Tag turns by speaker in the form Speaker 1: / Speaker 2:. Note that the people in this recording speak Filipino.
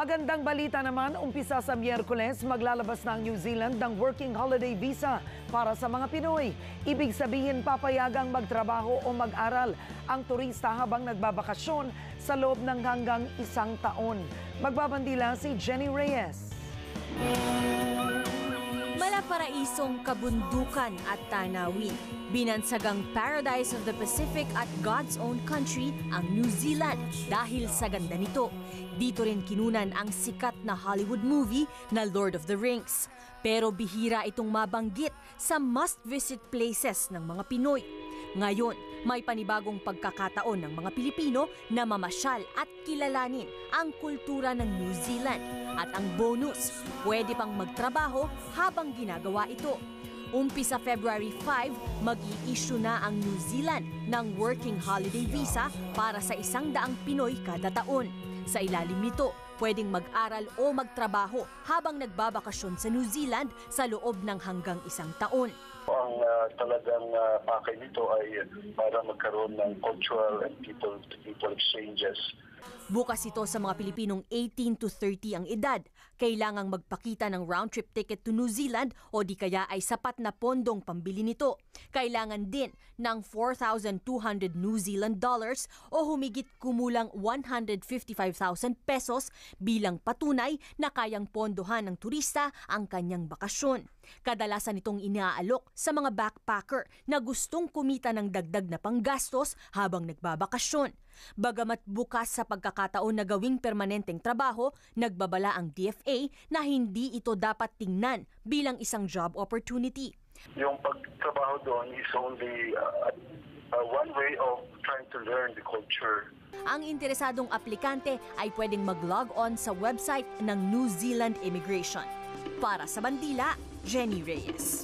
Speaker 1: Magandang balita naman, umpisa sa Miyerkules, maglalabas na ang New Zealand ng Working Holiday Visa para sa mga Pinoy. Ibig sabihin, papayagang magtrabaho o mag-aral ang turista habang nagbabakasyon sa loob ng hanggang 1 taon. Magbabandila si Jenny Reyes.
Speaker 2: Malaparaisong kabundukan at tanawin. Binansagang paradise of the Pacific at God's own country ang New Zealand dahil sa ganda nito. Dito rin kinunan ang sikat na Hollywood movie na Lord of the Rings. Pero bihira itong mabanggit sa must-visit places ng mga Pinoy. Ngayon, may panibagong pagkakataon ng mga Pilipino na mamasyal at kilalanin ang kultura ng New Zealand. At ang bonus, pwede pang magtrabaho habang ginagawa ito. Umpisa February 5, mag-i-issue na ang New Zealand ng Working Holiday Visa para sa 100 Pinoy kada taon. Sa ilalim nito, pwedeng mag-aral o magtrabaho habang nagbabakasyon sa New Zealand sa loob ng hanggang 1 taon.
Speaker 3: Ang talagang pakay nito ay para magkaroon ng cultural and people-to-people exchanges.
Speaker 2: Bukas ito sa mga Pilipinong 18 to 30 ang edad. Kailangang magpakita ng round-trip ticket to New Zealand o di kaya ay sapat na pondong pambili nito. Kailangan din ng 4,200 New Zealand dollars o humigit kumulang 155,000 pesos bilang patunay na kayang pondohan ng turista ang kanyang bakasyon. Kadalasan itong inaalok sa mga backpacker na gustong kumita ng dagdag na panggastos habang nagbabakasyon. Bagamat bukas sa pagkakataon na gawing permanenteng trabaho, nagbabala ang DFA na hindi ito dapat tingnan bilang isang job opportunity.
Speaker 3: Yung pagtrabaho doon is only one way of trying to learn the culture.
Speaker 2: Ang interesadong aplikante ay pwedeng mag-log on sa website ng New Zealand Immigration. Para sa Bandila, Jenny Reyes.